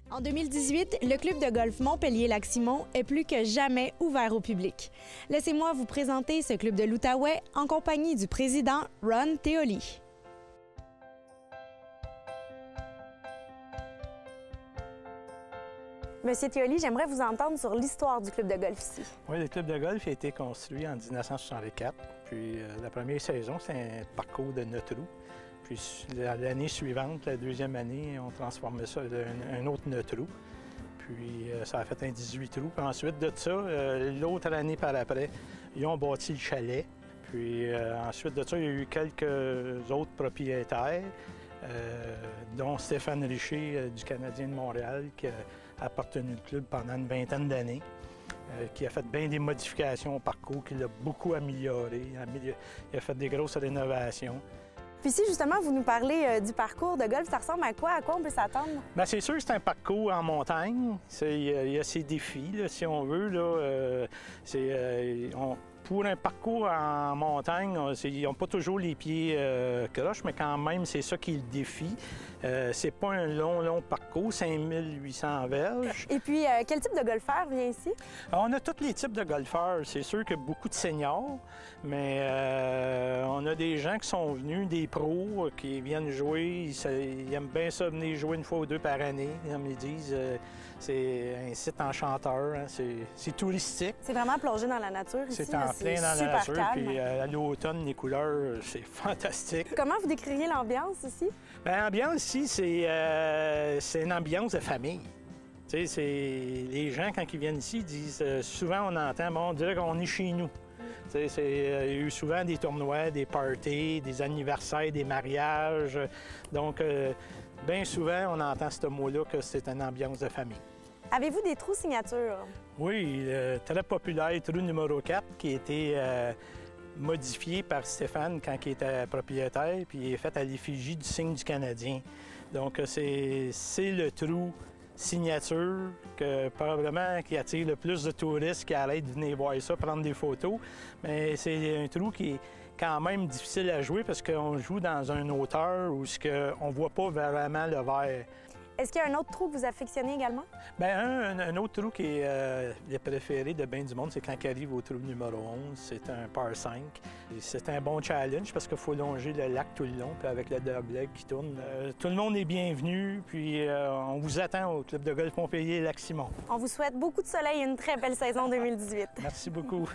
En 2018, le club de golf Montpellier-Lac-Simon est plus que jamais ouvert au public. Laissez-moi vous présenter ce club de l'Outaouais en compagnie du président Ron Teoli. Monsieur Teoli, j'aimerais vous entendre sur l'histoire du club de golf ici. Oui, le club de golf a été construit en 1964. Puis la première saison, c'est un parcours de 9 trous. Puis l'année suivante, la deuxième année, on transformait ça en un autre 9 trous. Puis ça a fait un 18 trous. Puis ensuite de ça, l'autre année par après, ils ont bâti le chalet. Puis ensuite de ça, il y a eu quelques autres propriétaires, dont Stéphane Richer du Canadien de Montréal, qui a appartenu au club pendant une vingtaine d'années, qui a fait bien des modifications au parcours, qui l'a beaucoup amélioré. Il a fait des grosses rénovations. Puis si justement vous nous parlez du parcours de golf, ça ressemble à quoi? À quoi on peut s'attendre? Bien, c'est sûr que c'est un parcours en montagne. Il y a ses défis, là, si on veut. Là, pour un parcours en montagne, ils n'ont pas toujours les pieds croches, mais quand même, c'est ça qui est le défi. C'est pas un long parcours, 5800 verges. Et puis, quel type de golfeur vient ici? On a tous les types de golfeurs. C'est sûr que beaucoup de seniors, mais on a des gens qui sont venus, des pros, qui viennent jouer. Ils aiment bien ça venir jouer une fois ou deux par année, comme ils disent. C'est un site enchanteur, hein. C'est touristique. C'est vraiment plongé dans la nature ici. C'est en plein dans la nature, puis à l'automne, les couleurs, c'est fantastique. Comment vous décririez l'ambiance ici? Bien, l'ambiance ici, c'est une ambiance de famille. Tu sais, les gens, quand ils viennent ici, disent souvent, on entend, bon, on dirait qu'on est chez nous. Tu sais, il y a eu souvent des tournois, des parties, des anniversaires, des mariages. Donc, bien souvent, on entend ce mot-là que c'est une ambiance de famille. Avez-vous des trous signatures? Oui, le très populaire trou numéro 4 qui a été modifié par Stéphane quand il était propriétaire, puis il est fait à l'effigie du signe du Canadien. Donc, c'est le trou signature probablement qui attire le plus de touristes qui arrêtent de venir voir ça, prendre des photos. Mais c'est un trou qui est quand même difficile à jouer parce qu'on joue dans une hauteur où on ne voit pas vraiment le verre. Est-ce qu'il y a un autre trou que vous affectionnez également? Bien, un autre trou qui est le préféré de bien du monde, c'est quand il arrive au trou numéro 11. C'est un par 5. C'est un bon challenge parce qu'il faut longer le lac tout le long, puis avec le dogleg qui tourne. Tout le monde est bienvenu, puis on vous attend au club de golf Montpellier-Lac-Simon. On vous souhaite beaucoup de soleil et une très belle saison 2018. Merci beaucoup.